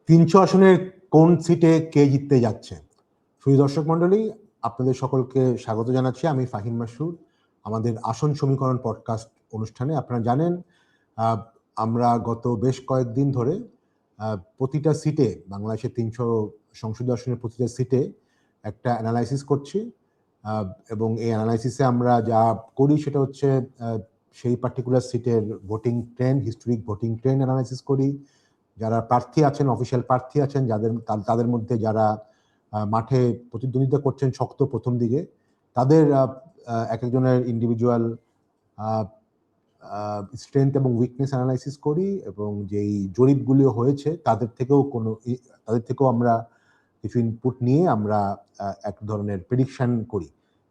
300 আসনের কোন সিটে কে জিততে যাচ্ছে? সুধী দর্শক মণ্ডলী, আপনাদের সকলকে স্বাগত জানাচ্ছি। আমি ফাহিম মাসুদ। আমাদের আসন সমীকরণ পডকাস্ট অনুষ্ঠানে আপনারা জানেন আমরা গত বেশ কয়েকদিন ধরে প্রতিটা সিটে, বাংলাদেশের 300 সংসদীয় আসনের প্রতিটা সিটে একটা অ্যানালাইসিস করছি, এবং এই অ্যানালাইসিসে আমরা যা করি সেটা হচ্ছে সেই পার্টিকুলার সিটের voting trend, historic voting trend analysis করি। যারা প্রার্থী আছেন, অফিসিয়াল প্রার্থী আছেন, তাদের মধ্যে যারা মাঠে প্রতিদ্বন্দ্বিতা করছেন শক্ত প্রথম দিকে, তাদের এক একজনের ইন্ডিভিজুয়াল স্ট্রেংথ এবং উইকনেস অ্যানালাইসিস করি, এবং যেই জরিপগুলো হয়েছে তাদের থেকেও আমরা কিছু ইনপুট নিয়ে আমরা এক ধরনের প্রেডিকশন করি,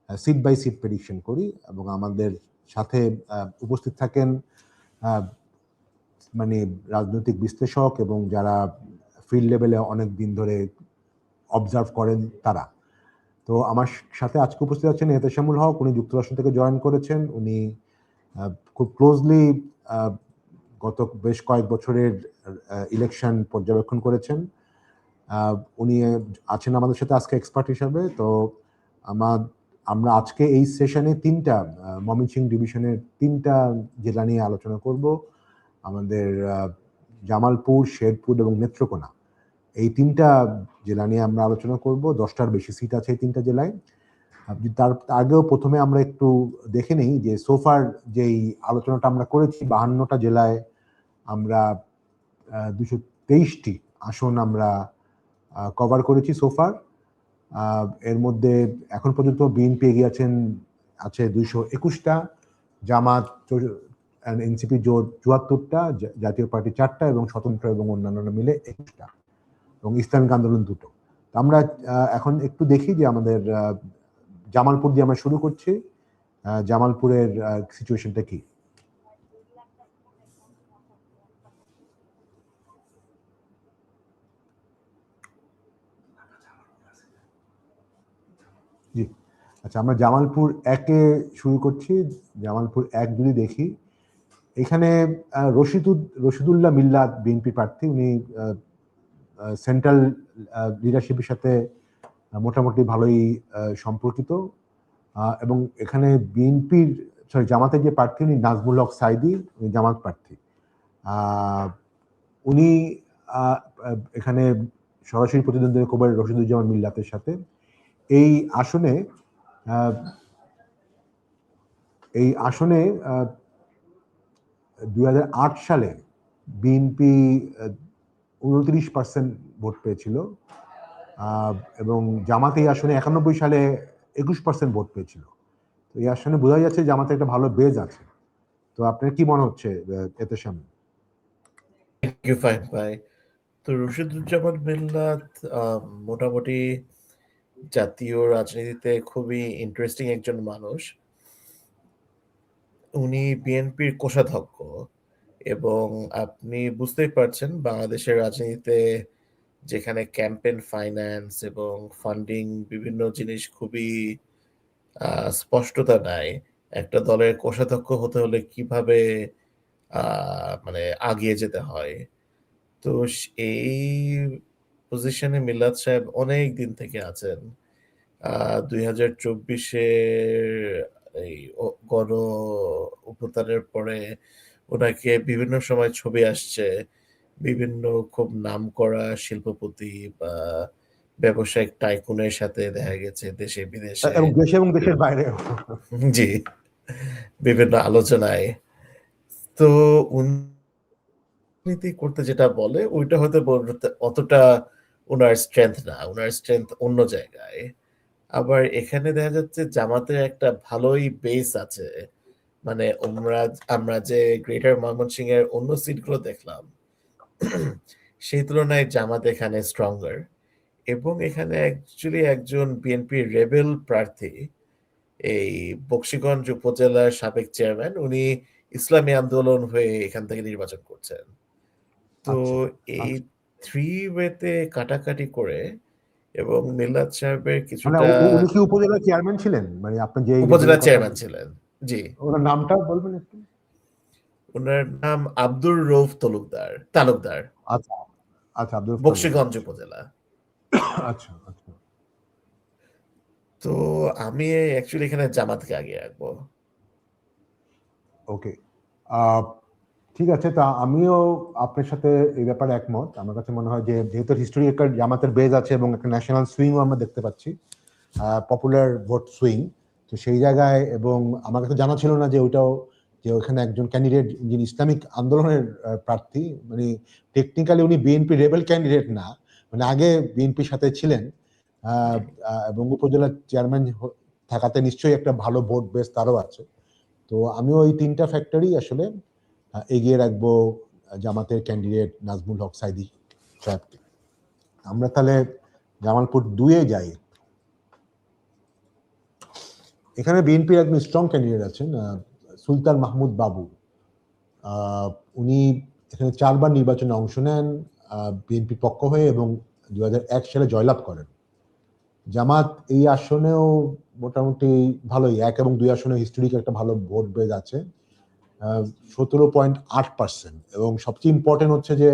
সিট বাই সিট প্রেডিকশন করি। এবং আমাদের সাথে উপস্থিত থাকেন মানে রাজনৈতিক বিশ্লেষক এবং যারা ফিল্ড লেভেলে অনেক দিন ধরে অবজার্ভ করেন তারা। তো আমার সাথে আজকে উপস্থিত আছেন এহতেশামুল হক। উনি যুক্তরাষ্ট্র থেকে জয়েন করেছেন। উনি খুব ক্লোজলি গত বেশ কয়েক বছরের ইলেকশন পর্যবেক্ষণ করেছেন। উনি আছেন আমাদের সাথে আজকে এক্সপার্ট হিসাবে। তো আমরা আজকে এই সেশনে ময়মনসিংহ ডিভিশনের 3টা জেলা নিয়ে আলোচনা করব। আমাদের জামালপুর, শেরপুর এবং নেত্রকোনা, এই 3টা জেলা নিয়ে আমরা আলোচনা করব। 10টার বেশি সিট আছে এই 3টা জেলায়। তার আগেও প্রথমে আমরা একটু দেখে নেই যে সোফার যেই আলোচনাটা আমরা করেছি, 52টা জেলায় আমরা 223টি আসন আমরা কভার করেছি সোফার। এর মধ্যে এখন পর্যন্ত বিএনপি এগিয়ে আছে 221টা, জামাত এনসিপি জোট 74টা, জাতীয় পার্টি 4টা এবং স্বতন্ত্র এবং অন্যান্য মিলে 21টা, এবং ইসলামিক আন্দোলন 2টো। আমরা এখন একটু দেখি যে আমাদের জামালপুর দিয়ে আমরা শুরু করছি। জামালপুরের সিচুয়েশনটা কি? জি, আচ্ছা, আমরা জামালপুর 1-এ শুরু করছি। জামালপুর 1 যদি দেখি, এখানে রশিদুল্লাহ মিল্লাত বিএনপি প্রার্থী। উনি সেন্ট্রাল লিডারশিপের সাথে মোটামুটি ভালোই সম্পর্কিত, এবং এখানে জামাতের যে প্রার্থী উনি নাজমুল হক সাইদি, উনি জামাত প্রার্থী। উনি এখানে সরাসরি প্রতিদ্বন্দ্বিতা করবেন রশিদুজ্জামান মিল্লাতের সাথে। এই আসনে 2008 সালে বিএনপি 29% ভোট পেয়েছিল, এবং জামাত এই আসনে 91 সালে 21% ভোট পেয়েছিল। তো এই আসনে বোঝা যাচ্ছে জামাতে একটা ভালো বেজ আছে। তো আপনার কি মনে হচ্ছে এহতেশাম? থ্যাংক ইউ ফাইন ভাই। তো রশিদুজ্জামান মিল্লাত মোটামুটি জাতীয় রাজনীতিতে খুবই ইন্টারেস্টিং একজন মানুষ। উনি বিএনপির কোষাধ্যক্ষ, এবং আপনি বুঝতেই পারছেন বাংলাদেশের রাজনীতিতে যেখানে ক্যাম্পেইন ফাইন্যান্স এবং ফান্ডিং বিভিন্ন জিনিস খুবই স্পষ্টতা নাই, একটা দলের কোষাধ্যক্ষ হতে হলে কিভাবে মানে আগিয়ে যেতে হয়। তো এই পজিশনে মিল্লাত সাহেব অনেক দিন থেকে আছেন। 2024-এর এই গণ অভ্যুত্থানের পরে ওনাকে বিভিন্ন সময় ছবি আসছে বিভিন্ন খুব নামকরা শিল্পপতি বা ব্যবসায়িক টাইকুনের সাথে দেখা গেছে দেশে বিদেশে, এবং দেশে এবং দেশের বাইরে। জি, বিভিন্ন আলোচনায়। তো উন্নতি করতে যেটা বলে ওইটা হয়তো অতটা ওনার স্ট্রেংথ না, ওনার স্ট্রেংথ অন্য জায়গায়। আবার এখানে দেখা যাচ্ছে জামাতের একটা ভালোই বেস আছে, মানে আমরা যে গ্রেটার ময়মনসিংহ এর অন্য সিটগুলো দেখলাম সেই তুলনায় জামাত এখানে স্ট্রঙ্গার, এবং এখানে অ্যাকচুয়ালি একজন বিএনপি রেবেল প্রার্থী, এই বকশীগঞ্জ উপজেলার সাবেক চেয়ারম্যান, উনি ইসলামী আন্দোলন হয়ে এখান থেকে নির্বাচন করছেন। তো এই 3 ওয়েতে কাটাকাটি করে, এবং মিল্লাত সাহেবের কিছুটা উনি কি উপজেলা চেয়ারম্যান ছিলেন? মানে আপনি যে উপজেলা চেয়ারম্যান ছিলেন। জি, ওনার নামটা বলবেন একটু? ওনার নাম আব্দুর রউফ তালুকদার। আচ্ছা, আচ্ছা, আব্দুল রফ কালুই। বকশীগঞ্জ উপজেলা। আচ্ছা আচ্ছা, তো আমি অ্যাকচুয়ালি এখানে জামাতকে আগে রাখবো। ওকে। ঠিক আছে, তা আমিও আপনার সাথে এই ব্যাপারে একমত। আমার কাছে মনে হয় যে যেহেতু হিস্টোরিক্যাল জামাতের বেজ আছে এবং একটা ন্যাশনাল সুইংও আমরা দেখতে পাচ্ছি, পপুলার ভোট সুইং, তো সেই জায়গায়, এবং আমার কাছে জানা ছিল না যে ওইটাও, যে ওখানে একজন ক্যান্ডিডেট যিনি ইসলামিক আন্দোলনের প্রার্থী, মানে টেকনিক্যালি উনি বিএনপি রেবেল ক্যান্ডিডেট না, মানে আগে বিএনপির সাথে ছিলেন, এবং উপজেলার চেয়ারম্যান থাকাতে নিশ্চয়ই একটা ভালো ভোট বেস তারও আছে। তো আমিও এই তিনটা ফ্যাক্টরি আসলে এগিয়ে রাখবো জামাতের ক্যান্ডিডেট নাজমুল হক সাইদি সাহেবকে। আমরা তাহলে জামালপুর 2-এ যাই। এখানে বিএনপির একজন স্ট্রং ক্যান্ডিডেট আছেন, সুলতান মাহমুদ বাবু। উনি এখানে 4বার নির্বাচনে অংশ নেন বিএনপির পক্ষ হয়ে এবং 2001 সালে জয়লাভ করেন। জামাত এই আসনেও মোটামুটি ভালোই, 1 এবং 2 আসনে হিস্টোরিক একটা ভালো ভোট বেজ আছে, 17.8%। এবং সবচেয়ে ইম্পর্টেন্ট হচ্ছে যে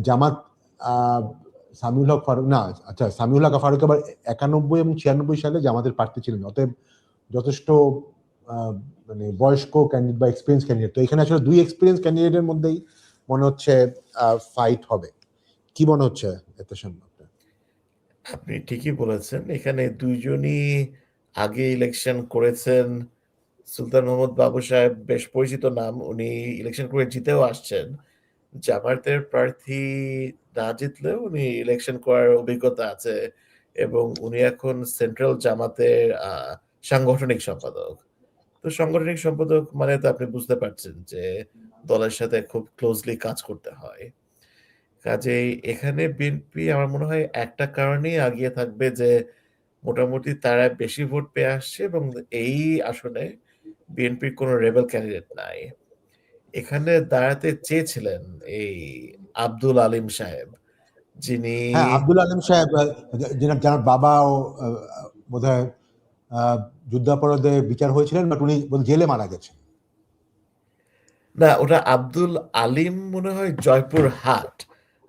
জামাত সামিউল হক ফারুক, না আচ্ছা, সামিউল হক ফারুক আবার 91 এবং 96 সালে জামাতের প্রার্থী ছিলেন, অতএব যথেষ্ট মানে বয়স্ক ক্যান্ডিডেট বা এক্সপিরিয়েন্স ক্যান্ডিডেট। তো এখানে আসলে 2 এক্সপিরিয়েন্স ক্যান্ডিডেটের মধ্যেই মনে হচ্ছে ফাইট হবে। কি মনে হচ্ছে এত সম্ভব? আপনি ঠিকই বলেছেন, এখানে দুইজনই আগে ইলেকশন করেছেন। সুলতান মোহাম্মদ বাবু সাহেব বেশ পরিচিত নাম, উনি ইলেকশন করে জিতেও আসছেন। জামায়াতের প্রার্থী না জিতলেও উনি ইলেকশন করার অভিজ্ঞতা আছে এবং উনি এখন সেন্ট্রাল জামাতের সাংগঠনিক সম্পাদক। তো সাংগঠনিক সম্পাদক মানে তো আপনি বুঝতে পারছেন যে দলের সাথে খুব ক্লোজলি কাজ করতে হয়। কাজেই এখানে বিএনপি আমার মনে হয় একটা কারণেই আগিয়ে থাকবে, যে মোটামুটি তারা বেশি ভোট পেয়ে আসছে এবং এই আসনে বিএনপির কোনো রেবেল ক্যান্ডিডেট নাই। এখানে দাঁড়াতে চেয়েছিলেন এই আব্দুল আলিম সাহেব, যিনি হ্যাঁ, আব্দুল আলিম সাহেব, যার বাবাও বোধহয় যুদ্ধাপরাধে বিচার হয়েছিলেন, বাট উনি জেলে মারা গেছেন। না, ওটা আব্দুল আলিম মনে হয় জয়পুর হাট,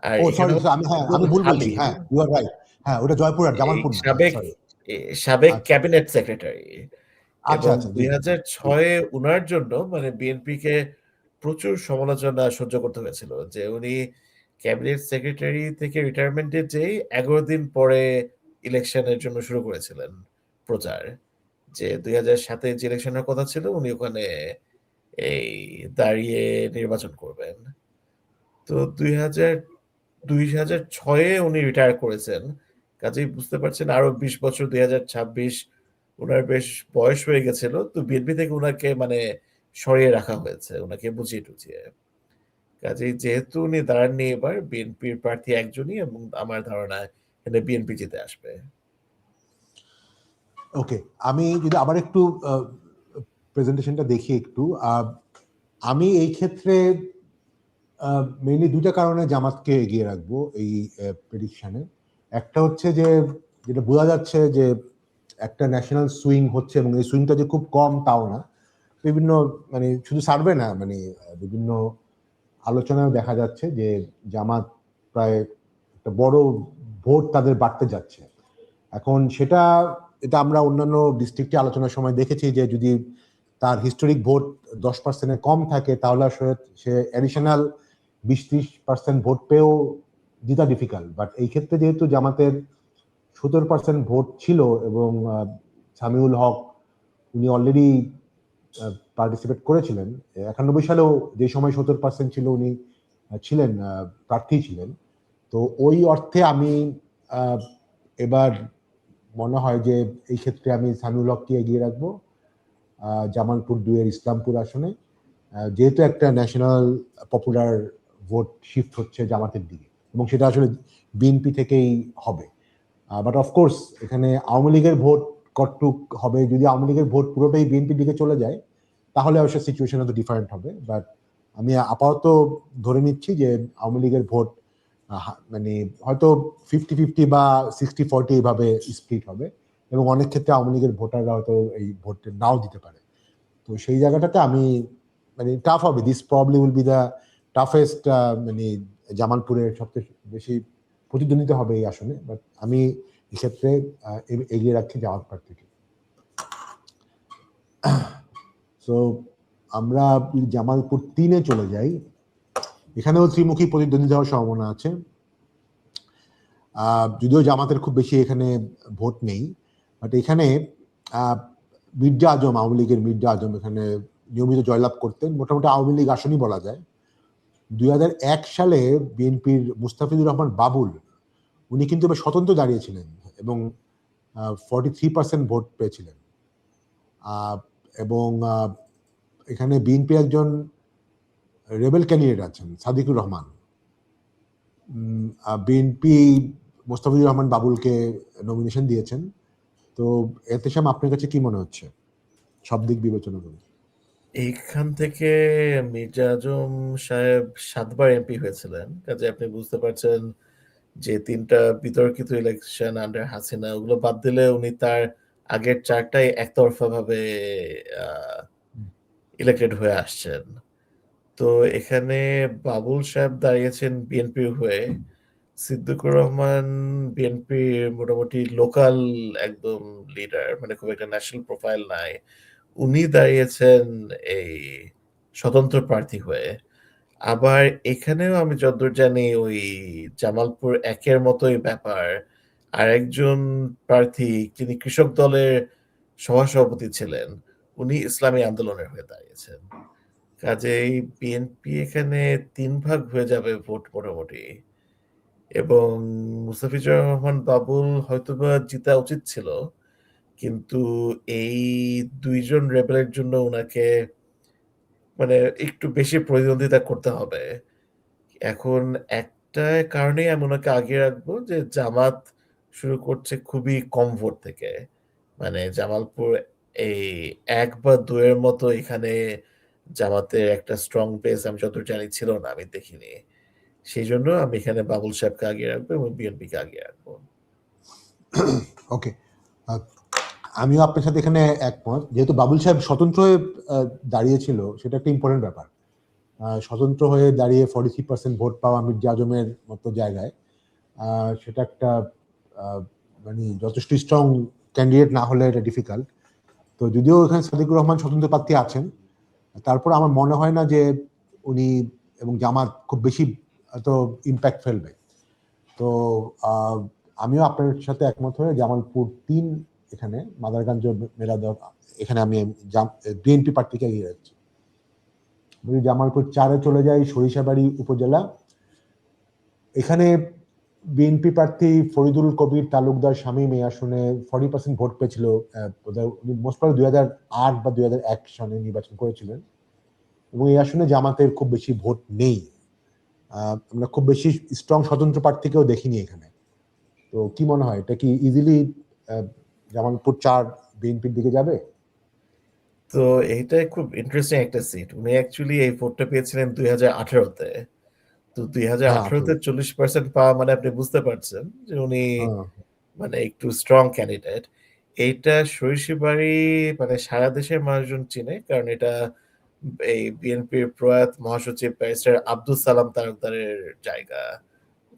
আর ও এখানে সরি, হচ্ছে আমি আব্দুল ভুল বলছি। হালিম, হ্যাঁ, ইউ আর রাইট। হ্যাঁ, ওটা জয়পুরহাট, এই জামালপুর না। হ্যাঁ, সাবেক সরি। সাবেক আচ্ছা ক্যাবিনেট সেক্রেটারি। আচ্ছা এবং আচ্ছা, জি জি জি। 2006-এ উনার জন্য মানে বিএনপিকে প্রচুর সমালোচনা সহ্য করতে হয়েছিল, যে উনি ক্যাবিনেট সেক্রেটারি থেকে রিটায়ারমেন্টে যেই 11 দিন পরে ইলেকশনের জন্য শুরু করেছিলেন প্রচার, যে 2007-এ যে ইলেকশনের কথা ছিল উনি ওখানে এই দাঁড়িয়ে নির্বাচন করবেন। তো 2006-এ উনি রিটায়ার করেছেন। কাজেই বুঝতে পারছেন আরো 20 বছর, 2026 উনার বেশ বয়স হয়ে গেছিল। তো বিএনপি থেকে উনাকে মানে সরিয়ে রাখা হয়েছে, উনাকে বুঝিয়ে টুঝিয়ে। কাজেই যেহেতু উনি দাঁড়াননি, এবার বিএনপির প্রার্থী একজনই এবং আমার ধারণা এখানে বিএনপি জিতে আসবে। ওকে, আমি যদি আবার একটু প্রেজেন্টেশনটা দেখি একটু, আমি এই ক্ষেত্রে মেইনলি 2টা কারণে জামাতকে এগিয়ে রাখবো এই প্রেডিকশনে। একটা হচ্ছে যে যেটা বোঝা যাচ্ছে যে একটা ন্যাশনাল সুইং হচ্ছে, এবং এই সুইংটা যে খুব কম তাও না। বিভিন্ন মানে শুধু সার্ভে না, মানে বিভিন্ন আলোচনায় দেখা যাচ্ছে যে জামাত প্রায় একটা বড় ভোট তাদের বাড়তে যাচ্ছে। এখন এটা আমরা অন্যান্য ডিস্ট্রিক্টে আলোচনার সময় দেখেছি যে যদি তার হিস্টোরিক ভোট 10%-এর কম থাকে তাহলে আসলে সে অ্যাডিশনাল 20-30% ভোট পেয়েও জিতা ডিফিকাল্ট। বাট এই ক্ষেত্রে যেহেতু জামাতের 70% ভোট ছিল এবং সামিউল হক উনি অলরেডি পার্টিসিপেট করেছিলেন 91 সালেও, যে সময় 70% ছিল উনি ছিলেন প্রার্থী ছিলেন। তো ওই অর্থে আমি এবার মনে হয় যে এই ক্ষেত্রে আমি সামিউল হককে এগিয়ে রাখবো জামালপুর 2-এর ইসলামপুর আসনে, যেহেতু একটা ন্যাশনাল পপুলার ভোট শিফট হচ্ছে জামাতের দিকে এবং সেটা আসলে বিএনপি থেকেই হবে। বাট অফকোর্স এখানে আওয়ামী লীগের ভোট কতটুক হবে, যদি আওয়ামী লীগের ভোট পুরোটাই বিএনপির দিকে চলে যায় তাহলে অবশ্য সিচুয়েশন হয়তো ডিফারেন্ট হবে। বাট আমি আপাতত ধরে নিচ্ছি যে আওয়ামী লীগের ভোট মানে হয়তো 50-50 বা 60-40 এইভাবে স্প্লিট হবে এবং অনেক ক্ষেত্রে আওয়ামী লীগের ভোটাররা হয়তো এই ভোটে নাও দিতে পারে। তো সেই জায়গাটাতে আমি মানে টাফ হবে, this probably will be the toughest মানে জামালপুরের সবচেয়ে বেশি প্রতিদ্বন্দ্বিতা হবে এই আসনে, বাট আমি এক্ষেত্রে এগিয়ে রাখছি জামাত প্রার্থীকে। সো আমরা জামালপুর 3-এ চলে যাই। এখানেও ত্রিমুখী প্রতিদ্বন্দ্বিতা হওয়ার সম্ভাবনা আছে। যদিও জামাতের খুব বেশি এখানে ভোট নেই, বাট এখানে মির্জা আজম, আওয়ামী লীগের মির্জা আজম এখানে নিয়মিত জয়লাভ করতেন, মোটামুটি আওয়ামী লীগ আসনই বলা যায়। 2001 সালে বিএনপির মুস্তাফিজুর রহমান বাবুল উনি কিন্তু এবার স্বতন্ত্র দাঁড়িয়েছিলেন এবং 43% ভোট পেয়েছিলেন। এবং এখানে বিএনপি একজন রেবেল ক্যান্ডিডেট আছেন সাদিকুর রহমান। বিএনপি মোস্তাফিজুর রহমান বাবুলকে নমিনেশন দিয়েছেন। তো এতেশাম আপনার কাছে কি মনে হচ্ছে সব দিক বিবেচনা করে? এইখান থেকে মির্জা আজম সাহেব 7 বার এমপি হয়েছিলেন, কাজে আপনি বুঝতে পারছেন যে 3টা বিতর্কিত ইলেকশন আন্ডার হাসিনা, ওগুলো বাদ দিলে উনি তার আগের 4টাই একতরফা ভাবে ইলেক্টেড হয়ে আসছেন। তো এখানে বাবুল সাহেব দাঁড়িয়েছেন বিএনপির হয়ে, সিদ্দিকুর রহমান বিএনপির মোটামুটি লোকাল একদম লিডার, মানে খুব একটা ন্যাশনাল প্রোফাইল নাই, উনি দাঁড়িয়েছেন এই স্বতন্ত্র প্রার্থী হয়ে। আবার এখানেও আমি যতদূর জানি ওই জামালপুর 1-এর মতোই ব্যাপার, আরেকজন প্রার্থী যিনি কৃষক দলের সহসভাপতি ছিলেন, উনি ইসলামী আন্দোলনের হয়ে দাঁড়িয়েছেন। কাজেই বিএনপি এখানে 3 ভাগ হয়ে যাবে ভোট মোটামুটি, এবং মুস্তাফিজুর রহমান বাবুল হয়তোবা জিতা উচিত ছিল, কিন্তু এই 2 জন রেবেলের জন্য উনাকে মানে একটু বেশি প্রতিদ্বন্দ্বিতা করতে হবে। এখন একটা কারণেই আমি ওনাকে আগিয়ে রাখবো, যে জামাত শুরু করছে খুবই কম ভোট থেকে। মানে জামালপুর এই 1 বা 2 এর মতো এখানে জামাতের একটা স্ট্রং বেস আমি যতদূর জানি ছিল না, আমি দেখিনি। সেইজন্য আমি এখানে বাবুল সাহেবকে আগিয়ে রাখবো এবং বিএনপিকে আগিয়ে রাখবো। ওকে, আমিও আপনার সাথে এখানে একমত। যেহেতু বাবুল সাহেব স্বতন্ত্র হয়ে দাঁড়িয়েছিল, সেটা একটা ইম্পর্টেন্ট ব্যাপার। স্বতন্ত্র হয়ে দাঁড়িয়ে 43% ভোট পাওয়া মির্জা আজমের মতো জায়গায়, সেটা একটা মানে যথেষ্ট স্ট্রং ক্যান্ডিডেট না হলে এটা ডিফিকাল্ট। তো যদিও এখানে সাদিকুর রহমান স্বতন্ত্র প্রার্থী আছেন, তারপর আমার মনে হয় না যে উনি এবং জামাত খুব বেশি তো ইম্প্যাক্ট ফেলবে। তো আমিও আপনার সাথে একমত হয়ে জামালপুর 3 এখানে মাদারগঞ্জ মেরাদ এখানে আমি বিএনপি প্রার্থীকে এগিয়ে যাচ্ছি। জামালপুর 4-এ চলে যাই, সরিষাবাড়ি উপজেলা। এখানে বিএনপি প্রার্থী ফরিদুল কবির তালুকদার শামীম এই আসনে 40% ভোট পেয়েছিল। মোস্ট প্রবাবলি 2008 বা 2001 সনে নির্বাচন করেছিলেন, এবং এই আসনে জামাতের খুব বেশি ভোট নেই। আমরা খুব বেশি স্ট্রং স্বতন্ত্র প্রার্থীকেও দেখিনি এখানে। তো কি মনে হয়, এটা কি ইজিলি জামালপুর 4 বিএনপির দিকে যাবে? তো এইটা খুব ইন্টারেস্টিং একটা সিট। উনি অ্যাকচুয়ালি এই ভোটটা পেয়েছিলেন 2018-তে। তো 2018-তে 40% পাওয়া মানে আপনি বুঝতে পারছেন যে উনি মানে একটু স্ট্রং ক্যান্ডিডেট। এইটা সরিষাবাড়ি মানে সারা দেশের মানুষজন চিনে, কারণ এটা এই বিএনপির প্রয়াত মহাসচিব ব্যারিস্টার আব্দুল সালাম তালুকদারের জায়গা।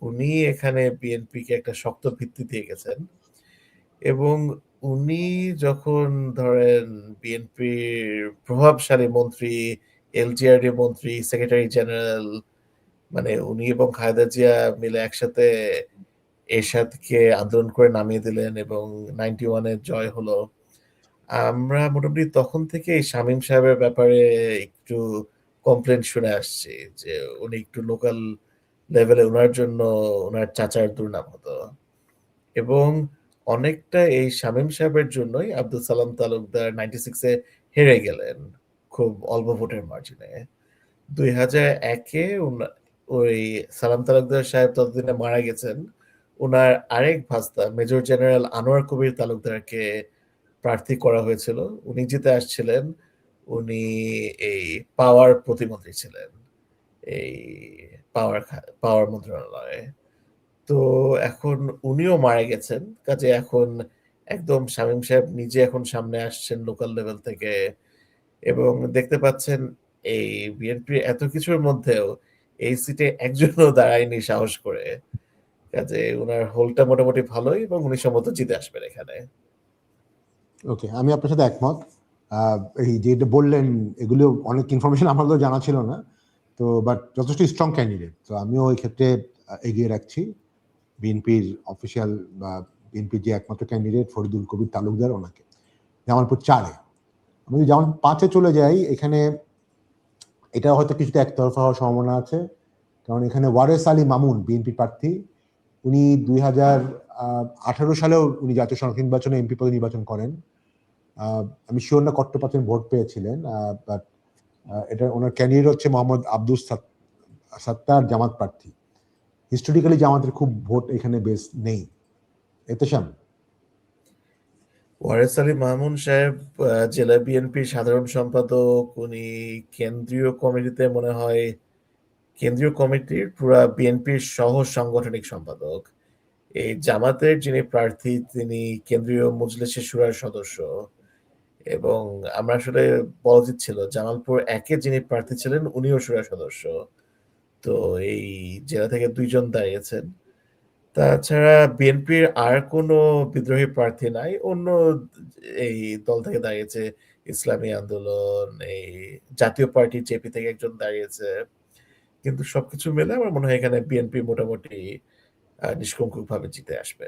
উনি এখানে বিএনপিকে একটা শক্ত ভিত্তি দিয়ে গেছেন, এবং উনি যখন ধরেন বিএনপির প্রভাবশালী মন্ত্রী, এলজিআরডি মন্ত্রী, সেক্রেটারি জেনারেল, মানে উনি এবং খালেদা জিয়া মিলে একসাথে এরশাদকে আন্দোলন করে নামিয়ে দিলেন এবং 91-এর জয় হলো। আমরা মোটামুটি তখন থেকে শামীম সাহেবের ব্যাপারে একটু কমপ্লেন শুনে আসছি যে উনি একটু লোকাল লেভেলে ওনার জন্য ওনার চাচার দুর্নাম হতো, এবং অনেকটা এই শামীম সাহেবের জন্যই আব্দুল সালাম তালুকদার 96-এ হেরে গেলেন খুব অল্প ভোটের মার্জিনে। 2001-এ ওই সালাম তালুকদার সাহেব ততদিনে মারা গেছেন। উনার আরেক ভাস্তা মেজর জেনারেল আনোয়ার কবির তালুকদারকে প্রার্থী করা হয়েছিল। উনি জিতে আসছিলেন। উনি এই পাওয়ার প্রতিমন্ত্রী ছিলেন, এই পাওয়ার মন্ত্রণালয়ে। তো এখন উনিও মারা গেছেন, কাজে এখন একদম শামীম সাহেব নিজে এখন সামনে আসছেন লোকাল লেভেল থেকে, এবং দেখতে পাচ্ছেন এই বিএনপির এত কিছুর মধ্যেও এই সিটে একজনও দাঁড়ায়নি সাহস করে। কাজে উনার হোলটা মোটামুটি ভালোই এবং উনি সম্ভবত জিতে আসবেন এখানে। ওকে, আমি আপনার সাথে একমত। এই যেটা বললেন এগুলো অনেক ইনফরমেশন আমাদেরও জানা ছিল না, তো বাট যথেষ্ট স্ট্রং ক্যান্ডিডেট, তো আমিও এই ক্ষেত্রে এগিয়ে রাখছি বিএনপির অফিসিয়াল বা বিএনপির যে একমাত্র ক্যান্ডিডেট ফরিদুল কবির তালুকদার, ওনাকে। জামালপুর 4-এ আমি যদি যেমন 5-এ চলে যাই, এখানে এটা হয়তো কিছুটা একতরফা হওয়ার সম্ভাবনা আছে, কারণ এখানে ওয়ারেস আলী মামুন বিএনপি প্রার্থী, উনি 2018 সালেও উনি জাতীয় সংসদ নির্বাচনে এমপি পদে নির্বাচন করেন। আমি শিওর না কত পার্সেন্ট ভোট পেয়েছিলেন, বাট এটা ওনার ক্যান্ডিডেট হচ্ছে মোহাম্মদ আব্দুস সাত্তার, জামাত প্রার্থী। হিস্টোরিক্যালি জামাতের খুব ভোট এখানে বেশ নেই। এতেশাম, ওয়ারেস আলী মামুন সাহেব জেলা বিএনপির সাধারণ সম্পাদক। উনি কেন্দ্রীয় কমিটিতে মনে হয় কেন্দ্রীয় কমিটির পুরা বিএনপির সহ সাংগঠনিক সম্পাদক। এই জামাতের যিনি প্রার্থী তিনি কেন্দ্রীয় মজলিসে শুরার সদস্য। এবং আমরা আসলে বলা উচিত ছিল জামালপুর 1-এ যিনি প্রার্থী ছিলেন উনিও শুরা সদস্য। তো এই জেলা থেকে 2 জন দাঁড়িয়েছেন। তাছাড়া বিএনপির আর কোনো বিদ্রোহী প্রার্থী নাই। অন্য এই দল থেকে দাঁড়িয়েছে ইসলামী আন্দোলন, এই জাতীয় পার্টি জেপি থেকে একজন দাঁড়িয়েছে। কিন্তু সবকিছু মিলে আমার মনে হয় এখানে বিএনপি মোটামুটি নিষ্কঙ্কুভাবে জিতে আসবে।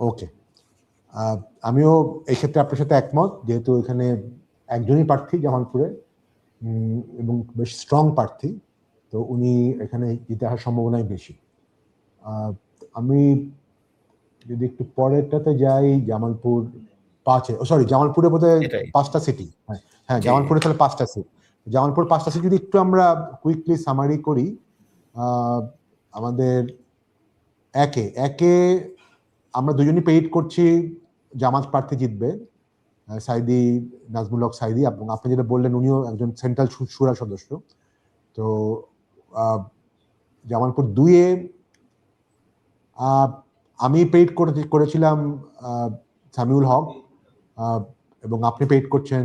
ওকে, আমিও এই ক্ষেত্রে আপনার সাথে একমত, যেহেতু এখানে একজনই প্রার্থী জামালপুরে এবং বেশ স্ট্রং প্রার্থী, তো উনি এখানে জিতে আসার সম্ভাবনাই বেশি। আমি যদি একটু পরেরটাতে যাই, জামালপুর 5-এ, সরি জামালপুরে বোধহয় এটাই 5টা সিটি। হ্যাঁ হ্যাঁ, জি জামালপুরে তাহলে 5টা সিট। জামালপুর 5টা সিট যদি একটু আমরা কুইকলি সামারি করি, আমাদের একে একে আমরা দুজনই পেইড করছি জামাত প্রার্থী জিতবে, সাইদি, নাজমুল হক সাইদি, এবং আপনি যেটা বললেন উনিও একজন সেন্ট্রাল শুরা সদস্য। তো জামালপুর 2-এ আমি পেইড করেছিলাম সামিউল হক, এবং আপনি পেইড করছেন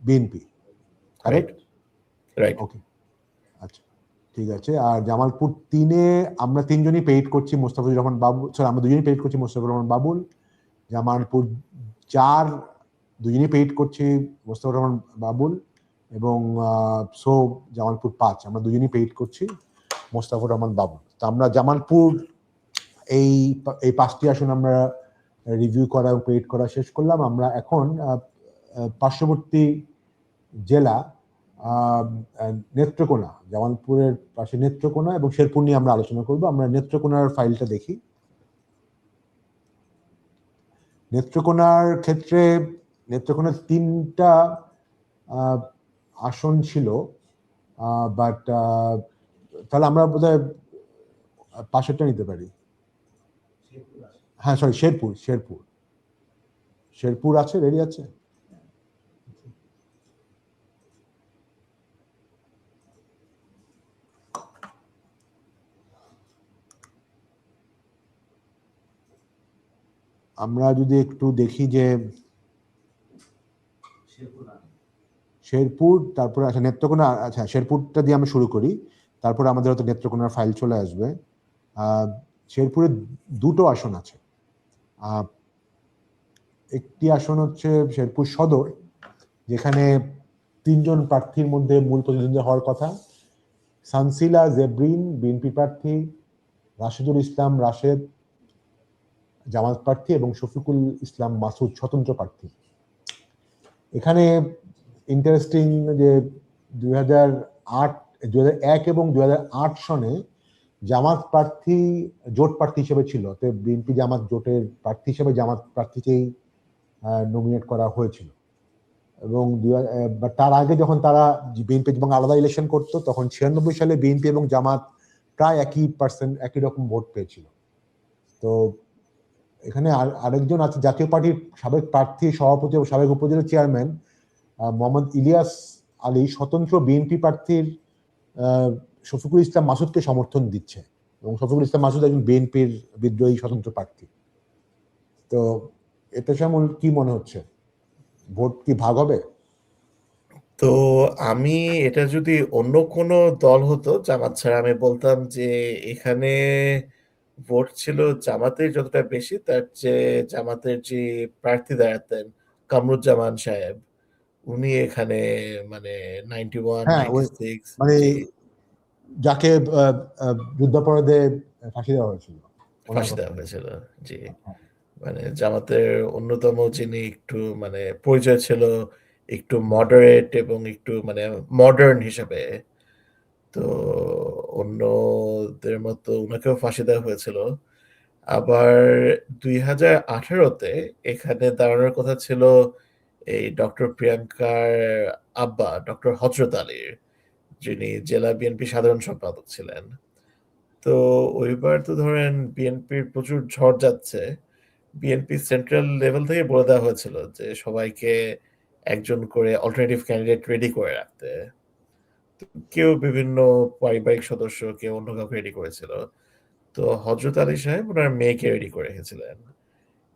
BNP, right correct? Right okay, আচ্ছা, ঠিক আছে। আর জামালপুর 3-এ আমরা 3জনই পেইড করছি মোস্তাফিজুর রহমান বাবু, সরি আমরা দুজনই পেইড করছি মোস্তাফিজুর রহমান বাবুল। জামালপুর 4 দুজনই পেইড করছি মোস্তাফিজুর রহমান বাবুল, এবং সো জামালপুর 5 আমরা দুজনই পেইড করছি মোস্তাফিজুর রহমান বাবুল। তো আমরা জামালপুর এই 5টি আসন আমরা রিভিউ করা এবং পেইড করা শেষ করলাম। আমরা এখন পার্শ্ববর্তী জেলা নেত্রকোনা, জামালপুরের পাশে নেত্রকোনা এবং শেরপুর নিয়ে আমরা আলোচনা করব। আমরা নেত্রকোনার ফাইলটা দেখি। নেত্রকোনার ক্ষেত্রে নেত্রকোনার 3টা আসন ছিল, বাট তাহলে আমরা বোধহয় পাশেরটা নিতে পারি। হ্যাঁ সরি, শেরপুর শেরপুর শেরপুর আছে, রেডি আছে। আমরা যদি একটু দেখি যে শেরপুর, তারপরে আচ্ছা নেত্রকোনা, আচ্ছা শেরপুরটা দিয়ে আমরা শুরু করি, তারপরে আমাদের হয়তো নেত্রকোনার ফাইল চলে আসবে। শেরপুরে 2টো আসন আছে। একটি আসন হচ্ছে শেরপুর সদর, যেখানে 3জন প্রার্থীর মধ্যে মূল প্রতিদ্বন্দ্বী হওয়ার কথা। সানসিলা জেব্রিন বিএনপি প্রার্থী, রাশেদুল ইসলাম রাশেদ জামাত প্রার্থী, এবং শফিকুল ইসলাম মাসুদ স্বতন্ত্র প্রার্থী। এখানে ইন্টারেস্টিং যে 2001 এবং 2008 সনে জামাত প্রার্থী জোট প্রার্থী হিসেবে ছিল, তো বিএনপি জামাত জোটের প্রার্থী হিসেবে জামাত প্রার্থীকেই নমিনেট করা হয়েছিল। এবং তার আগে যখন তারা বিএনপি এবং আলাদা ইলেকশন করতো, তখন 96 সালে বিএনপি এবং জামাত প্রায় একই রকম ভোট পেয়েছিল। তো এখানে আরেকজন আছে জাতীয় পার্টির সাবেক প্রার্থী, সভাপতি ও সাবেক উপজেলা চেয়ারম্যান মোহাম্মদ ইলিয়াস আলী স্বতন্ত্র বিএনপি প্রার্থীর শফিকুল ইসলাম মাসুদকে সমর্থন দিচ্ছে, এবং শফিকুল ইসলাম মাসুদ একজন বিএনপির বিদ্রোহী স্বতন্ত্র প্রার্থী। তো এতে যেমন কি মনে হচ্ছে, ভোট কি ভাগ হবে? তো আমি এটা যদি অন্য কোনো দল হতো জামাত ছাড়া, আমি বলতাম যে এখানে ভোট ছিল জামাতের যতটা বেশি, তার চেয়ে জামাতের যে প্রার্থী দাঁড়াতেন কামরুজ্জামান সাহেব, উনি এখানে মানে 91, হ্যাঁ, ওই 96, মানে জি, যাকে যুদ্ধাপরাধে ফাঁসি দেওয়া হয়েছিল, ওনার ফাঁসি কথা। দেওয়া হয়েছিল। জি, মানে জামাতের অন্যতম যিনি একটু মানে পরিচয় ছিল একটু মডারেট এবং একটু মানে মডার্ন হিসেবে। তো অন্যদের মতো উনাকেও ফাঁসি দেওয়া হয়েছিল। আবার ২০১৮ তে এখানে দাঁড়ানোর কথা ছিল এই ডক্টর প্রিয়াঙ্কার আব্বা ডক্টর হযরত আলীর, যিনি জেলা বিএনপি সাধারণ সম্পাদক ছিলেন। তো ওইবার তো ধরেন বিএনপির প্রচুর ঝড় যাচ্ছে। বিএনপি সেন্ট্রাল লেভেল থেকে বলে দেওয়া হয়েছিল যে সবাইকে একজন করে অল্টারনেটিভ ক্যান্ডিডেট রেডি করে রাখতে। কেউ বিভিন্ন পারিবারিক সদস্য, কেউ অন্য কাউকে রেডি করেছিল। তো হযরত আলী সাহেব উনার মেয়েকে রেডি করে রেখেছিলেন।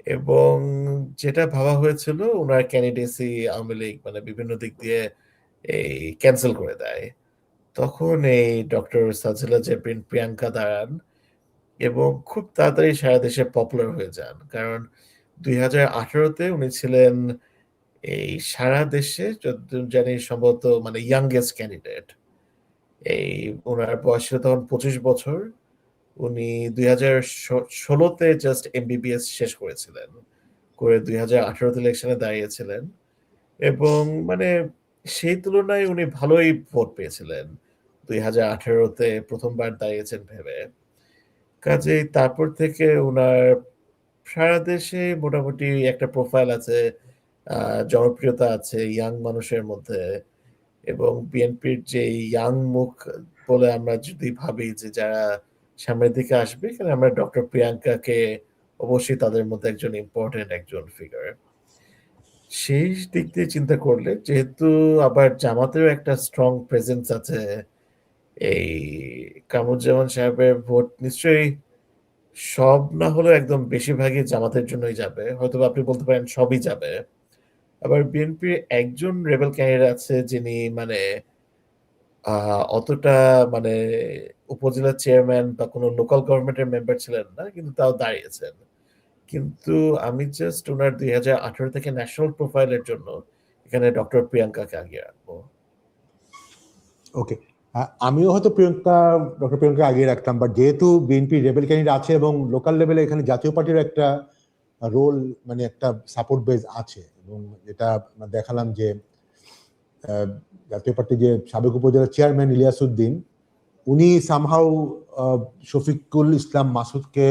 এবং যেটা ভাবা হয়েছিল উনার ক্যান্ডিডেসি আওয়ামী লীগ মানে বিভিন্ন দিক দিয়ে এই ক্যানসেল করে দেয়। তখন এই ডক্টর সাজিলা জেবরিন প্রিয়াঙ্কা দাঁড়ান এবং খুব তাড়াতাড়ি সারা দেশে পপুলার হয়ে যান। কারণ ২০১৮ তে উনি ছিলেন এই সারা দেশে যতদূর জানি সম্ভবত মানে ইয়াংগেস্ট ক্যান্ডিডেট। এই উনার বয়স ছিল তখন ২৫ বছর। উনি ২০১৬ তে জাস্ট এমবিবিএস শেষ করেছিলেন। করে ২০১৮ তে ইলেকশনে দাঁড়িয়েছিলেন এবং মানে সেই তুলনায় উনি ভালোই ভোট পেয়েছিলেন। ২০১৮ তে ১ম বার দাঁড়িয়েছেন ভেবে। কাজেই তারপর থেকে উনার সারা দেশে মোটামুটি একটা প্রোফাইল আছে, জনপ্রিয়তা আছে ইয়াং মানুষের মধ্যে। এবং বিএনপির যে ইয়াং মুখ বলে আমরা যদি ভাবি যে যারা সামনের দিকে আসবে, এখানে আমরা ডক্টর প্রিয়াঙ্কাকে অবশ্যই তাদের মধ্যে একজন ইম্পর্টেন্ট একজন ফিগার। সেই দিক দিয়ে চিন্তা করলে যেহেতু আবার জামাতেরও একটা স্ট্রং প্রেজেন্স আছে, এই কামরুজ্জামান সাহেবের ভোট নিশ্চয়ই সব না হলেও একদম বেশিরভাগই জামাতের জন্যই যাবে। হয়তোবা আপনি বলতে পারেন সবই যাবে। আবার বিএনপির একজন রেবেল ক্যান্ডিডেট আছে যিনি মানে অতটা মানে উপজেলা চেয়ারম্যান বা কোনো লোকাল গভর্নমেন্টের মেম্বার ছিলেন না, কিন্তু তাও দাঁড়িয়েছেন। কিন্তু আমি জাস্ট উনার ২০১৮ থেকে ন্যাশনাল প্রোফাইলের জন্য এখানে ডক্টর প্রিয়াঙ্কাকে আগিয়ে রাখবো। ওকে, আমিও হয়তো ডক্টর প্রিয়াঙ্কা আগিয়ে রাখতাম, বাট যেহেতু বিএনপি রেবেল ক্যান্ডিডেট আছে এবং লোকাল লেভেলে এখানে জাতীয় পার্টির একটা রোল, মানে একটা সাপোর্ট বেস আছে, এবং যেটা আমরা দেখালাম যে জাতীয় পার্টির যে সাবেক উপজেলা চেয়ারম্যান ইলিয়াসউদ্দিন, উনি সামহাউ শফিকুল ইসলাম মাসুদকে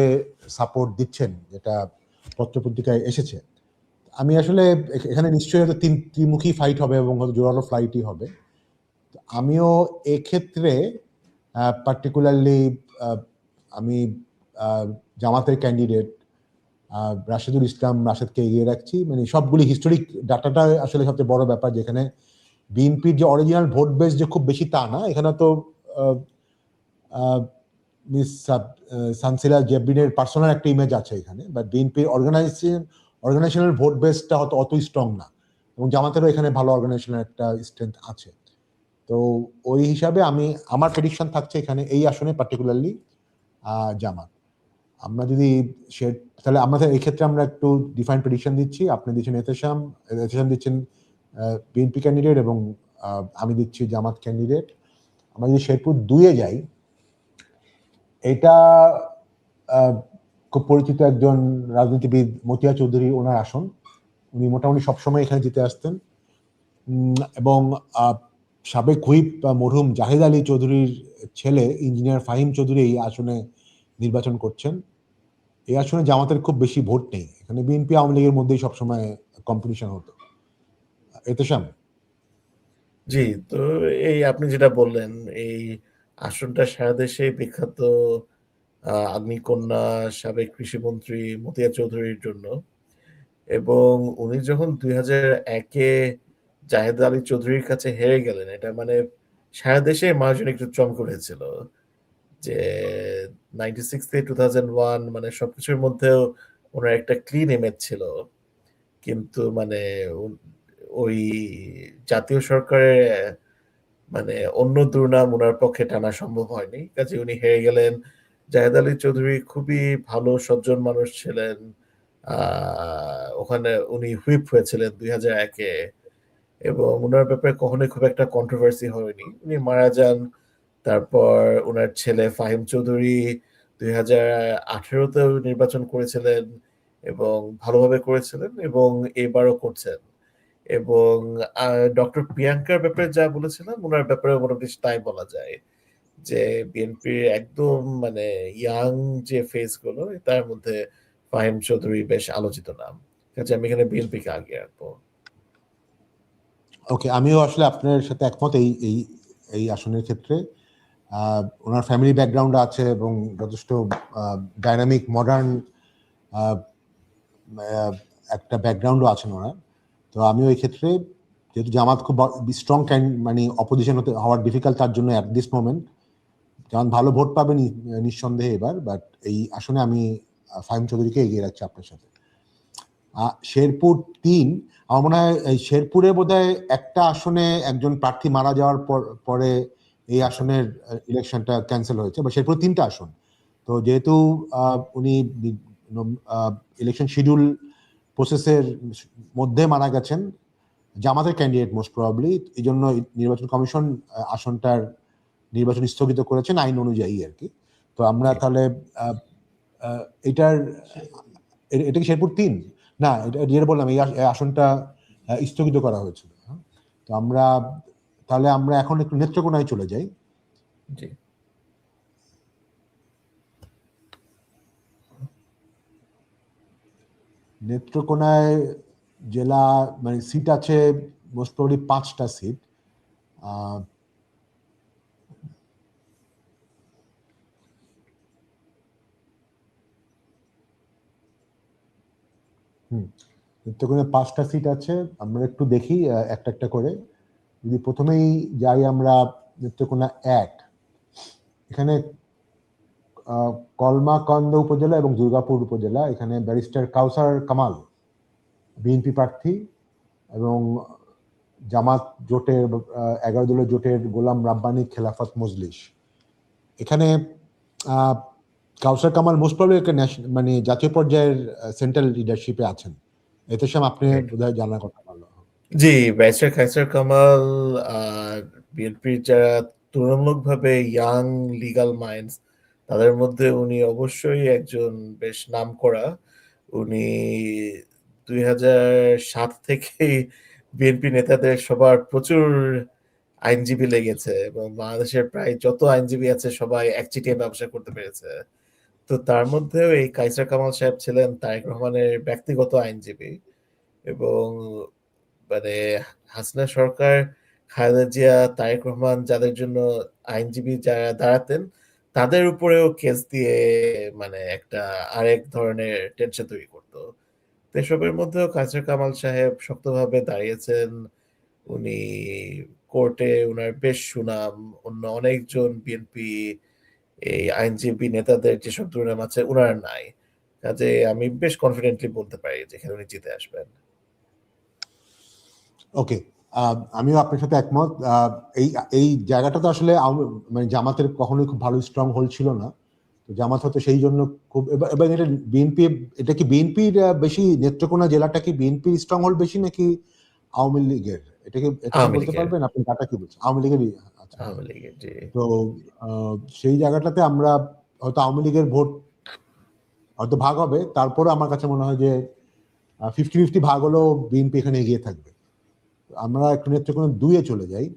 সাপোর্ট দিচ্ছেন, যেটা পত্রপত্রিকায় এসেছে। আমি আসলে এখানে নিশ্চয়ই হয়তো ত্রিমুখী ফাইট হবে এবং হয়তো জোরালো ফ্লাইটই হবে। আমিও এক্ষেত্রে পার্টিকুলারলি আমি জামাতের ক্যান্ডিডেট রাশেদুল ইসলাম রাশেদকে এগিয়ে রাখছি। মানে সবগুলি হিস্টোরিক ডাটাটা আসলে সবচেয়ে বড় ব্যাপার, যেখানে বিএনপির যে অরিজিনাল ভোট বেস যে খুব বেশি তা না, এখানে তো মিস সানসিলা জেবরিনের পার্সোনাল একটা ইমেজ আছে এখানে, বাট বিএনপির অর্গানাইজেশনাল ভোট বেসটা হয়তো অতই স্ট্রং না, এবং জামাতেরও এখানে ভালো অর্গানাইজেশনাল একটা স্ট্রেংথ আছে। তো ওই হিসাবে আমার প্রেডিকশন থাকছে এখানে এই আসনে পার্টিকুলারলি জামাত। আমরা যদি তাহলে আমরা এই ক্ষেত্রে আমরা একটু ডিফাইন প্রেডিকশন দিচ্ছি। আপনি দিচ্ছেন এতেশাম দিচ্ছেন বিএনপি ক্যান্ডিডেট, এবং আমি দিচ্ছি জামাত ক্যান্ডিডেট। আমরা যদি শেরপুর 2-এ যাই, এটা খুব পরিচিত একজন রাজনীতিবিদ মতিয়া চৌধুরী, ওনার আসন। উনি মোটামুটি সবসময় এখানে জিতে আসতেন, এবং সাবেক হুইপ মরহুম জাহিদ আলী চৌধুরীর ছেলে ইঞ্জিনিয়ার ফাহিম চৌধুরী এই আসনে নির্বাচন করছেন। এই আসনে জামাতের খুব বেশি ভোট নেই, এখানে বিএনপি আওয়ামী লীগের মধ্যেই সবসময় কম্পিটিশন হতো। এতেশাম। জি, তো এই আপনি যেটা বললেন এই আসনটা সারা দেশে বিখ্যাত আগ্নিকন্যা সাবেক কৃষিমন্ত্রী মতিয়া চৌধুরীর জন্য। এবং উনি যখন ২০০১-এ জাহেদ আলী চৌধুরীর কাছে হেরে গেলেন, এটা মানে সারা দেশে মানুষজন একটু চমকে উঠেছিল যে 96 থেকে 2001 মানে সবকিছুর মধ্যেও ওনার একটা ক্লিন ইমেজ ছিল। কিন্তু মানে ওই জাতীয় সরকারের মানে অন্য দুর্নাম ওনার পক্ষে টানা সম্ভব হয়নি, কাজে উনি হেরে গেলেন। জাহেদ আলী চৌধুরী খুবই ভালো সজ্জন মানুষ ছিলেন। ওখানে উনি হুইপ হয়েছিলেন 2001-এ, এবং উনার ব্যাপারে কখনোই খুব একটা কন্ট্রোভার্সি হয়নি। উনি মারা যান। তারপর উনার ছেলে ফাহিম চৌধুরী 2018-তেও নির্বাচন করেছিলেন এবং ভালোভাবে করেছিলেন, এবং এবারও করছেন। এবং ডক্টর প্রিয়াঙ্কার ব্যাপারে যা বলেছিলাম ওনার ব্যাপারে মোটামুটি তাই বলা যায়, যে বিএনপির একদম মানে ইয়াং যে ফেস গুলো তার মধ্যে ফাহিম চৌধুরী বেশ আলোচিত নাম, কাজে আমি এখানে বিএনপিকে আগে রাখবো। ওকে, আমিও আসলে আপনার সাথে একমত এই এই এই আসনের ক্ষেত্রে। ওনার ফ্যামিলি ব্যাকগ্রাউন্ড আছে এবং যথেষ্ট ডাইনামিক মডার্ন একটা ব্যাকগ্রাউন্ডও আছেন ওনার। তো আমি ওই ক্ষেত্রে, যেহেতু জামাত খুব স্ট্রং মানে অপোজিশন হওয়ার ডিফিকাল্ট, তার জন্য অ্যাট দিস মোমেন্ট জামাত ভালো ভোট পাবে নিঃসন্দেহে এবার, বাট এই আসনে আমি ফাহিম চৌধুরীকে এগিয়ে রাখছি আপনার সাথে। শেরপুর 3, আমার মনে হয় এই শেরপুরে বোধহয় একটা আসনে একজন প্রার্থী মারা যাওয়ার পরে এই আসনের ইলেকশনটা ক্যান্সেল হয়েছে, বা শেরপুর 3টা আসন। তো যেহেতু উনি ইলেকশন শিডিউল প্রসেসের মধ্যে মারা গেছেন, জামাতের ক্যান্ডিডেট মোস্ট প্রবাবলি, এই জন্য নির্বাচন কমিশন আসনটার নির্বাচন স্থগিত করেছেন আইন অনুযায়ী আর কি। তো আমরা তাহলে এটা কি শেরপুর 3? না, এটা বললাম এই আসনটা স্থগিত করা হয়েছিল। তো তাহলে আমরা এখন একটু নেত্রকোনায় চলে যাই। জি, নেত্রকোনায় জেলা মানে সিট আছে মোস্ট প্রবাবলি 5টা সিট। নেত্রকোনায় 5টা সিট আছে। আমরা একটু দেখি একটা একটা করে। যদি প্রথমেই যাই আমরা নেত্রকোনা 1, এখানে কলমাকান্দ উপজেলা এবং দুর্গাপুর উপজেলা, এখানে ব্যারিস্টার কাউসার কামাল বিএনপি প্রার্থী, এবং জামাত জোটের 11 দলের জোটের গোলাম রাব্বানী খেলাফত মজলিস। এখানে কাউসার কামাল মোস্ট প্রবলি একটা মানে জাতীয় পর্যায়ের সেন্ট্রাল লিডারশিপে আছেন। এতে সাম আপনি বোধহয় জানার কথা ভালো। জি, ব্যারিস্টার কায়সার কামাল বিএনপির যারা তুলনামূলকভাবে ইয়াং লিগাল মাইন্ডস তাদের মধ্যে উনি অবশ্যই একজন বেশ নামকরা। উনি 2007 থেকেই বিএনপি নেতাদের সবার প্রচুর আইনজীবী লেগেছে, এবং বাংলাদেশের প্রায় যত আইনজীবী আছে সবাই একচেটিয়া ব্যবসা করতে পেরেছে। তো তার মধ্যেও এই কায়সার কামাল সাহেব ছিলেন তারেক রহমানের ব্যক্তিগত আইনজীবী, এবং মানে হাসিনা সরকার, খালেদা জিয়া, তারেক রহমান যাদের জন্য আইনজীবী যারা দাঁড়াতেন তাদের উপরেও কেস দিয়ে মানে একটা আরেক ধরনের টেনশন তৈরি করতো। তো এসবের মধ্যেও কায়সার কামাল সাহেব শক্তভাবে দাঁড়িয়েছেন। উনি কোর্টে উনার বেশ সুনাম, অন্য অনেকজন বিএনপি এই আইনজীবী নেতাদের যেসব দুর্নাম আছে উনার নাই, কাজে আমি বেশ কনফিডেন্টলি বলতে পারি যেখানে উনি জিতে আসবেন। ওকে, আমিও আপনার সাথে একমত। এই এই জায়গাটা তো আসলে মানে জামাতের কখনোই খুব ভালো স্ট্রং হোল্ড ছিল না। তো জামাত হয়তো সেই জন্য খুব, এবার এটা বিএনপি, এটা কি বিএনপির বেশি, নেত্রকোনা জেলাটা কি বিএনপির স্ট্রং হোল্ড বেশি নাকি আওয়ামী লীগের? এটাকে এটা আওয়ামী বলতে লীগের। পারবেন আপনি? ডাটা কি বলছেন? আওয়ামী লীগের। আচ্ছা, আওয়ামী লীগের, জি। তো সেই জায়গাটাতে আমরা হয়তো আওয়ামী লীগের ভোট হয়তো ভাগ হবে, তারপরে আমার কাছে মনে হয় যে 50-50 ভাগ হলেও বিএনপি এখানে এগিয়ে থাকবে। আমরা একটু নেত্রকোনা 2-এ চলে যাই।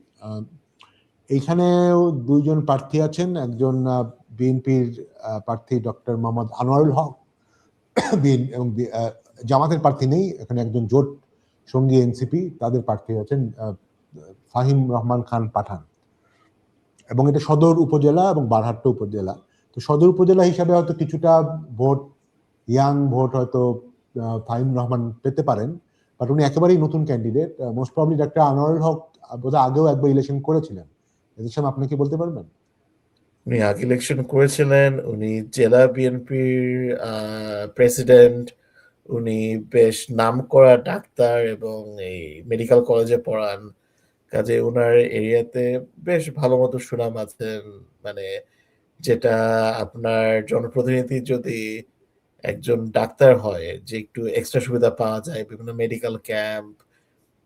এইখানেও 2জন প্রার্থী আছেন। একজন বিএনপির প্রার্থী ডক্টর মোহাম্মদ আনোয়ারুল হক, এবং জামাতের প্রার্থী নেই এখানে, একজন জোট সঙ্গী এনসিপি, তাদের প্রার্থী আছেন ফাহিম রহমান খান পাঠান। এবং এটা সদর উপজেলা এবং বারহাট্টা উপজেলা। তো সদর উপজেলা হিসাবে হয়তো কিছুটা ভোট, ইয়াং ভোট হয়তো ফাহিম রহমান পেতে পারেন, বাট উনি একেবারেই নতুন candidate. Most probably doctor Anwarul Haque বোধহয় আগেও একবার ইলেকশন করেছিলেন। এদের সামনে আপনি কি বলতে পারবেন? উনি আগে ইলেকশন করেছিলেন, উনি জেলা বিএনপির প্রেসিডেন্ট, উনি বেশ নামকরা ডাক্তার এবং এই মেডিকেল কলেজে পড়ান। কাজেই উনার এরিয়াতে বেশ ভালো মতো সুনাম আছেন। মানে যেটা আপনার জনপ্রতিনিধি যদি একজন ডাক্তার হয় যে একটু এক্সট্রা সুবিধা পাওয়া যায়। বিভিন্ন মেডিকেল ক্যাম্প,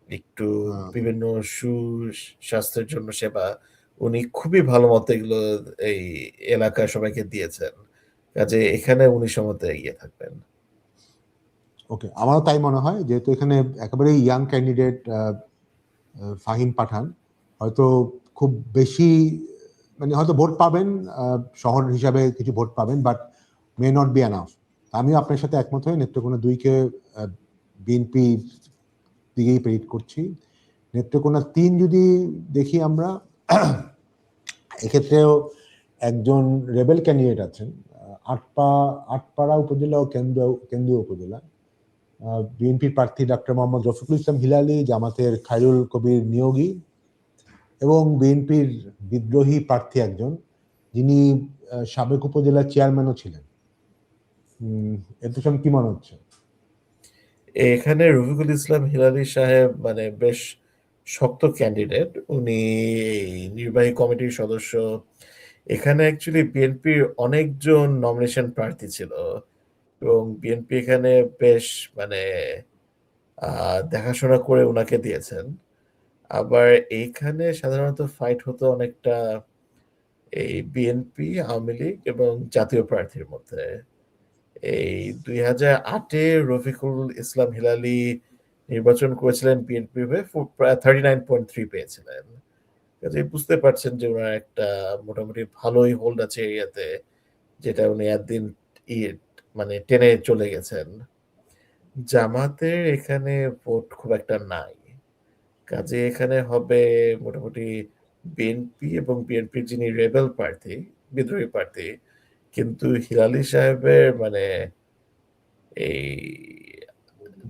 একটু আহ, বিভিন্ন স্বাস্থ্যের জন্য সেবা। উনি খুবই ভালো মতো এগুলো এই এলাকার সবাইকে দিয়েছেন। কাজেই এখানে উনি সম্ভবত এগিয়ে থাকবেন। ওকে, আমারও তাই মনে হয়, যেহেতু এখানে একেবারেই ইয়াং ক্যান্ডিডেট ফাহিম পাঠান, হয়তো খুব বেশি, মানে হয়তো ভোট পাবেন, শহর হিসাবে কিছু ভোট পাবেন, but may not be enough. আমিও আপনার সাথে একমত হয়ে নেত্রকোনা 2-কে বিএনপি দিকেই প্রেরিত করছি। নেত্রকোনা 3 যদি দেখি আমরা, এক্ষেত্রেও একজন রেবেল ক্যান্ডিডেট আছেন, আটপাড়া উপজেলা ও কেন্দ্রীয় উপজেলা, বিএনপির প্রার্থী ডক্টর মোহাম্মদ রফিকুল ইসলাম হিলালি, জামাতের খায়রুল কবির নিয়োগী এবং বিএনপির বিদ্রোহী প্রার্থী একজন, যিনি সাবেক উপজেলার চেয়ারম্যানও ছিলেন। এর পেছনে কি মনে হচ্ছে? এখানে রফিকুল ইসলাম হিলালি সাহেব মানে বেশ শক্ত ক্যান্ডিডেট। উনি নির্বাহী কমিটির সদস্য। এখানে অ্যাকচুয়ালি বিএনপির অনেকজন নমিনেশন প্রার্থী ছিল এবং বিএনপি এখানে বেশ মানে দেখাশোনা করে উনাকে দিয়েছেন। আবার এইখানে সাধারণত ফাইট হতো অনেকটা এই বিএনপি, আওয়ামী লীগ এবং জাতীয় প্রার্থীর মধ্যে। এই 2008-এ রফিকুল ইসলাম হিলালি নির্বাচন করেছিলেন বিএনপির হয়ে, প্রায় 39.3 পেয়েছিলেন। কাজেই বুঝতে পারছেন যে ওনার একটা মোটামুটি ভালোই হোল্ড আছে এরিয়াতে, যেটা উনি একদিন ইয়ে মানে টেনে চলে গেছেন। জামাতের এখানে ভোট খুব একটা নাই। কাজে এখানে হবে মোটামুটি বিএনপি এবং বিএনপির যিনি রেবেল প্রার্থী, বিদ্রোহী প্রার্থী, কিন্তু হিলালি সাহেবের মানে এই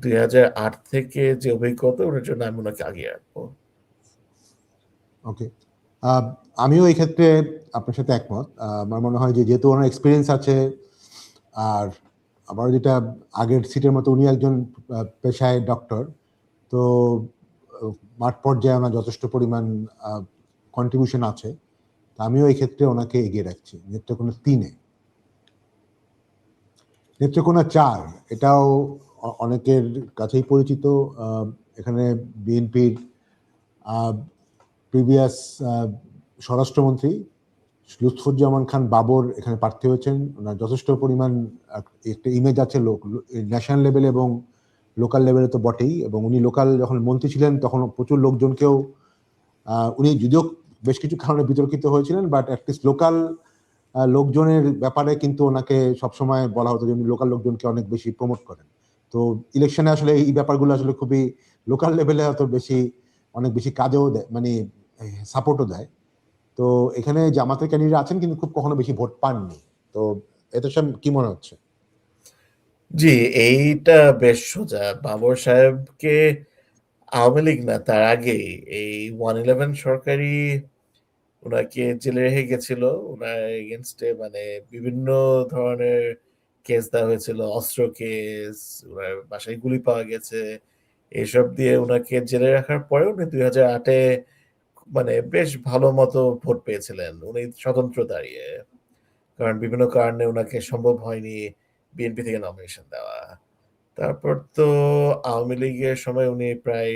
2008 থেকে যে অভিজ্ঞতা, ওনার জন্য আমি ওনাকে আগিয়ে রাখবো। ওকে, আমিও এই ক্ষেত্রে আপনার সাথে একমত। আমার মনে হয় যে যেহেতু ওনার এক্সপিরিয়েন্স আছে, আর আবার যেটা আগের সিটের মতো উনি একজন পেশায় ডক্টর, তো মাঠ পর্যায়ে ওনার যথেষ্ট পরিমাণ কন্ট্রিবিউশন আছে। আমিও এই ক্ষেত্রে ওনাকে এগিয়ে রাখছি নেত্রকোনা 3-এ। নেত্রকোনা 4, এটাও অনেকের কাছেই পরিচিত। এখানে বিএনপির প্রিভিয়াস স্বরাষ্ট্রমন্ত্রী লুৎফুজ্জামান খান বাবর এখানে প্রার্থী হয়েছেন। ওনার যথেষ্ট পরিমাণ একটা ইমেজ আছে ন্যাশনাল লেভেলে এবং লোকাল লেভেলে তো বটেই, এবং উনি লোকাল যখন মন্ত্রী ছিলেন তখন প্রচুর লোকজনকেও, উনি যদিও বেশ কিছু কারণে বিতর্কিত হয়েছিলেন, বাট অ্যাটলিস্ট লোকাল লোকজনের ব্যাপারে কিন্তু ওনাকে সবসময় বলা হতো যে উনি লোকাল লোকজনকে অনেক বেশি প্রমোট করেন। তো ইলেকশনে আসলে এই ব্যাপারগুলো আসলে খুবই লোকাল লেভেলে হয়তো বেশি, অনেক বেশি কাজেও দেয়, মানে সাপোর্টও দেয়। তো এখানে জামাতের ক্যান্ডিডেট আছেন কিন্তু খুব কখনো বেশি ভোট পাননি। তো এতে সব কি মনে হচ্ছে? জি, এইটা বেশ সোজা। বাবর সাহেবকে আওয়ামী লীগ না, তার আগেই এই 111 সরকারই উনাকে জেলে রেখে গেছিল। উনার এগেনস্টে মানে বিভিন্ন ধরনের কেস দেওয়া হয়েছিল, অস্ত্র কেস, উনার বাসায় গুলি পাওয়া গেছে। এসব দিয়ে উনাকে জেলে রাখার পরেও উনি 2008-এ মানে বেশ ভালো মতো ভোট পেয়েছিলেন। উনি স্বতন্ত্র দাঁড়িয়ে। কারণ বিভিন্ন কারণে উনাকে সম্ভব হয়নি বিএনপি থেকে নমিনেশন দেওয়া। তারপর তো আওয়ামী লীগের সময় উনি প্রায়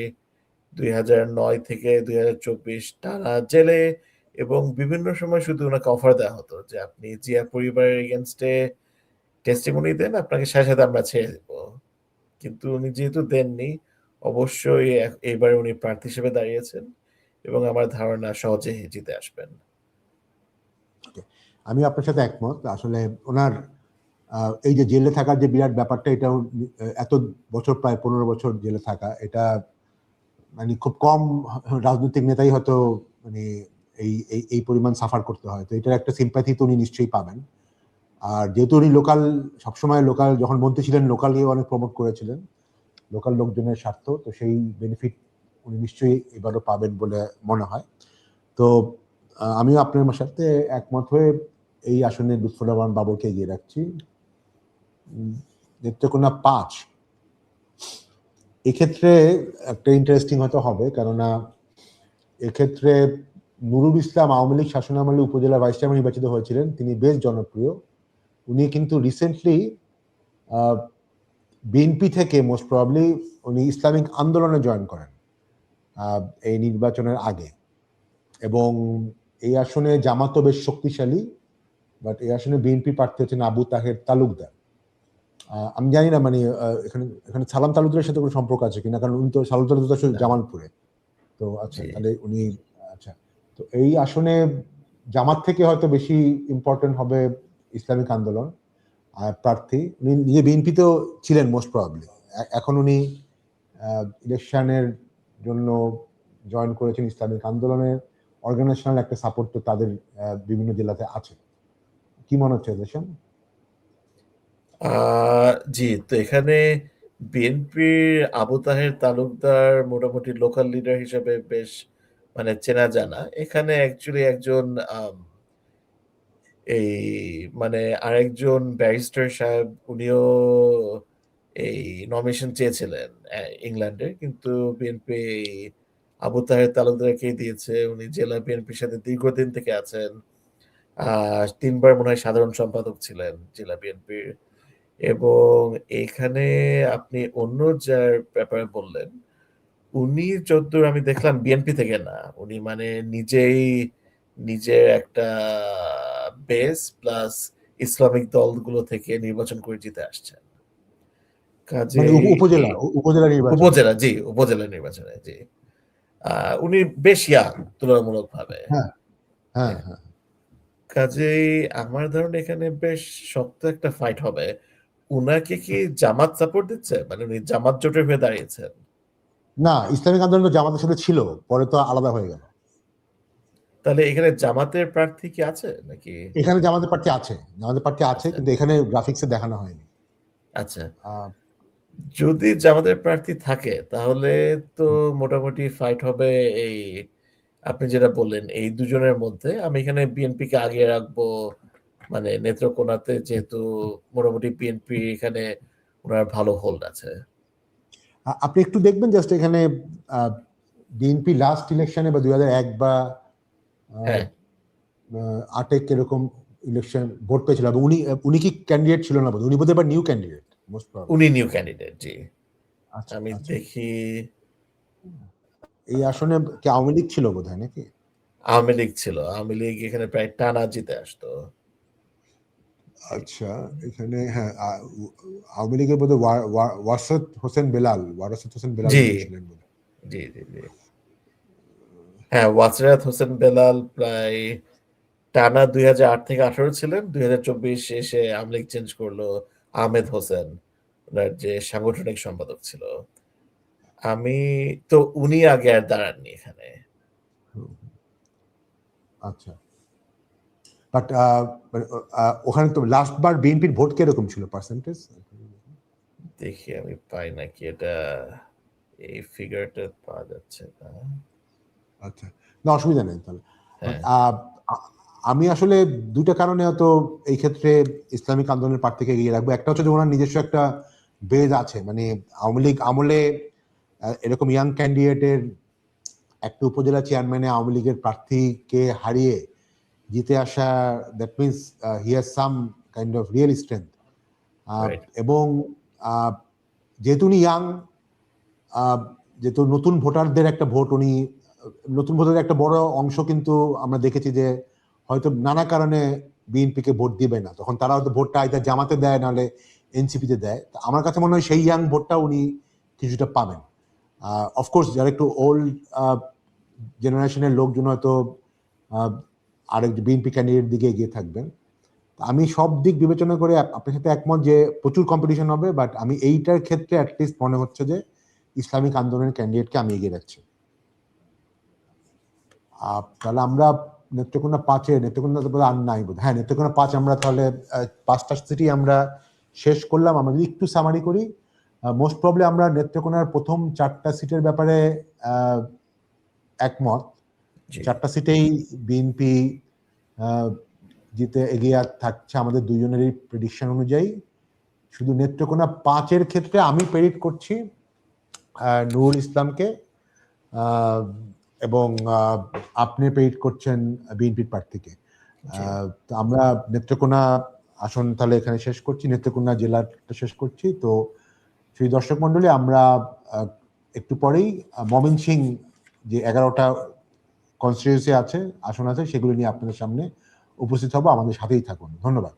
2009 থেকে 2024 টানা জেলে, এবং বিভিন্ন সময় শুধু উনাকে অফার দেওয়া হতো যে আপনি জিয়া পরিবারের এগেনস্টে টেস্টিমনি দেন, আপনাকে সাথে সাথে আমরা ছেড়ে দেব। কিন্তু উনি যেহেতু দেননি, অবশ্যই এবার উনি প্রার্থী হিসেবে দাঁড়িয়েছেন এবং আমার ধারণা সহজে জিতে আসবেন। আমি আপনার সাথে একমত। আসলে ওনার এই যে জেলে থাকার যে বিরাট ব্যাপারটা, এটাও এত বছর, প্রায় 15 বছর জেলে থাকা, এটা মানে খুব কম রাজনৈতিক নেতাই হয়তো মানে এই এই এই পরিমাণ সাফার করতে হয়। তো এটার একটা সিম্প্যাথি তো উনি নিশ্চয়ই পাবেন। আর যেহেতু উনি লোকাল, সবসময় লোকাল, যখন মন্ত্রী ছিলেন লোকালকে অনেক প্রমোট করেছিলেন, লোকাল লোকজনের স্বার্থ, তো সেই বেনিফিট উনি নিশ্চয়ই এবারও পাবেন বলে মনে হয়। তো আমিও আপনার সাথে একমত হয়ে এই আসনে লুৎফর রহমান বাবরকে এগিয়ে রাখছি। নেত্রকোনা 5, এক্ষেত্রে একটা ইন্টারেস্টিং হয়তো হবে, কেননা এক্ষেত্রে নুরুল ইসলাম আওয়ামী লীগ শাসনামলে উপজেলা ভাইস চেয়ারম্যান নির্বাচিত হয়েছিলেন, তিনি বেশ জনপ্রিয়। উনি কিন্তু রিসেন্টলি বিএনপি থেকে মোস্ট প্রবাবলি উনি ইসলামিক আন্দোলনে জয়েন করেন এই নির্বাচনের আগে, এবং এই আসনে জামাতও বেশ শক্তিশালী, বাট এই আসনে বিএনপি প্রার্থী হচ্ছেন আবু তাহের তালুকদার। আমি জানি না মানে এখানে এখানে সালাম তালুকদারের সাথে কোনো সম্পর্ক আছে কিনা, কারণ উনি তো সালাম তালুকদার জামালপুরে। তো আচ্ছা, তাহলে উনি আচ্ছা, তো এই আসনে জামাত থেকে হয়তো বেশি ইম্পর্টেন্ট হবে ইসলামিক আন্দোলন প্রার্থী। উনি নিজে বিএনপিতেও ছিলেন মোস্ট প্রবাবলি, এখন উনি ইলেকশনের জন্য জয়েন করেছেন ইসলামিক আন্দোলনের অর্গানাইজেশনাল একটা সাপোর্ট তো তাদের বিভিন্ন জেলাতে আছে। কি মনে হচ্ছে দেশন? জি, তো এখানে বিএনপির আবু তাহের তালুকদার মোটামুটি লোকাল লিডার হিসেবে বেশ মানে চেনা জানা। এখানে অ্যাকচুয়ালি একজন এই মানে আরেকজন ব্যারিস্টার সাহেব উনিও এই নমিনেশন চেয়েছিলেন ইংল্যান্ডে, কিন্তু বিএনপি আবু তাহের তালুকদারকেই দিয়েছে। উনি জেলা বিএনপির সাথে দীর্ঘদিন থেকে আছেন। ৩ বার মনে হয় সাধারণ সম্পাদক ছিলেন জেলা বিএনপির। এবং এখানে আপনি অন্য যার ব্যাপারে বললেন, উনি যদ্দূর আমি দেখলাম বিএনপি থেকে না। উনি মানে নিজেই নিজের একটা বেস প্লাস ইসলামিক দলগুলো থেকে নির্বাচন করে জিতে আসছেন। মানে কাজেই উপজেলা নির্বাচন। উপজেলা, জি, উপজেলা নির্বাচনে, জি। উনি বেশ ইয়াং তুলনামূলকভাবে। হ্যাঁ, হ্যাঁ, হ্যাঁ। হ্যাঁ। কাজেই আমার ধারণা এখানে বেশ শক্ত একটা ফাইট হবে। উনাকে কি জামাত সাপোর্ট দিচ্ছে? মানে উনি জামাত জোটের হয়ে দাঁড়িয়েছেন? না, ইসলামিক আন্দোলন তো জামাতের সাথে ছিল, পরে তো আলাদা হয়ে গেল। তাহলে এখানে জামাতের প্রার্থী কি আছে নাকি? এখানে জামাতের প্রার্থী আছে, আচ্ছা, কিন্তু এখানে গ্রাফিক্সে দেখানো হয়নি। আচ্ছা। আহ, যদি জামাতের প্রার্থী থাকে তাহলে তো মোটামুটি ফাইট হবে এই আপনি যেটা বললেন এই দুজনের মধ্যে। আমি এখানে বিএনপিকে আগিয়ে রাখবো মানে নেত্রকোনাতে, যেহেতু মোটামুটি বিএনপি এখানে উনার ভালো হোল্ড আছে। আপনি একটু দেখবেন জাস্ট এখানে বিএনপি লাস্ট ইলেকশনে বা 2001 বা হ্যাঁ, 8 কিরকম ইলেকশন ভোট পেয়েছিল, এবং উনি উনি কি ক্যান্ডিডেট ছিল না, উনি বোধহয় এবার নিউ ক্যান্ডিডেট মোস্ট প্রবাবলি। উনি নিউ ক্যান্ডিডেট, জি। আচ্ছা, আমি আচ্ছা। দেখি এই আসনে কি আওয়ামী লীগ ছিল বোধহয় নাকি? আওয়ামী লীগ ছিল। আওয়ামী লীগ এখানে প্রায় টানা জিতে আসতো। আচ্ছা, এখানে হ্যাঁ, আওয়ামী লীগের বোধহয় ওয়ারাসাত হোসেন বেলাল জি, বোধহয় ছিলেন বোধহয়। জি, জি, জি। হ্যাঁ, ওয়াসরাত হোসেন বেলাল প্রায় টানা ২০০৮ থেকে ১৮ ছিলেন। ২০২৪ এসে আওয়ামী লীগ চেঞ্জ করলো আহমেদ হোসেন, উনার যে সাংগঠনিক সম্পাদক ছিল। আমি তো উনি আগে আর দাঁড়াননি এখানে। আচ্ছা, বাট ওখানে তো লাস্ট বার বিএনপির ভোট কিরকম ছিল পার্সেন্টেজ? দেখি আমি পাই নাকি এটা, এই ফিগারটা পাওয়া যাচ্ছে না। আচ্ছা, না অসুবিধা নেই তাহলে। হ্যাঁ, আমি আসলে দুইটা কারণে হয়তো এই ক্ষেত্রে ইসলামিক আন্দোলনের প্রার্থীকে এগিয়ে রাখবো। একটা হচ্ছে যে ওনার নিজস্ব একটা বেজ আছে, মানে আওয়ামী লীগ আমলে এরকম ইয়াং ক্যান্ডিডেটের একটা উপজেলা চেয়ারম্যানে আওয়ামী লীগের প্রার্থীকে হারিয়ে জিতে আসা, that means he has some kind of real strength. Right. এবং যেহেতু উনি ইয়াং, যেহেতু নতুন ভোটারদের একটা ভোট, উনি নতুন ভোটারদের একটা বড় অংশ কিন্তু আমরা দেখেছি যে হয়তো নানা কারণে বিএনপিকে ভোট দিবে না, তখন তারা হয়তো ভোটটা আইদার জামাতে দেয় নাহলে এনসিপিতে দেয়। আমার কাছে মনে হয় সেই ইয়াং ভোটটা উনি কিছুটা পাবেন। অফকোর্স যারা একটু ওল্ড জেনারেশনের লোকজন হয়তো আরেক বিএনপি ক্যান্ডিডেট দিকে এগিয়ে থাকবেন। আমি সব দিক বিবেচনা করে আপনার সাথে একমত যে প্রচুর কম্পিটিশন হবে, বাট আমি এইটার ক্ষেত্রে অ্যাটলিস্ট মনে হচ্ছে যে ইসলামিক আন্দোলনের ক্যান্ডিডেটকে আমি এগিয়ে রাখছি। তাহলে আমরা নেত্রকোনা তো আর নাই বোধ, হ্যাঁ নেত্রকোনা 5 আমরা তাহলে 5টা সিটি আমরা শেষ করলাম। আমরা যদি একটু সামারি করি, মোস্ট প্রবলি আমরা নেত্রকোনার প্রথম 4টা সিটের ব্যাপারে একমত। জি, 4টা সিটেই বিএনপি জিতে এগিয়ে থাকছে আমাদের দুজনেরই প্রেডিকশন অনুযায়ী। শুধু নেত্রকোনা 5-এর ক্ষেত্রে আমি প্রেডিক্ট করছি নুরুল ইসলামকে, এবং আপনি পেইড করছেন বিএনপির প্রার্থীকে। তো আমরা নেত্রকোনা আসন তাহলে এখানে শেষ করছি, নেত্রকোনা জেলাটা শেষ করছি। তো সেই দর্শক মন্ডলী, আমরা একটু পরেই ময়মনসিংহ যে 11টা কনস্টিটিউয়েন্সি আছে, আসন আছে, সেগুলো নিয়ে আপনাদের সামনে উপস্থিত হব। আমাদের সাথেই থাকুন। ধন্যবাদ।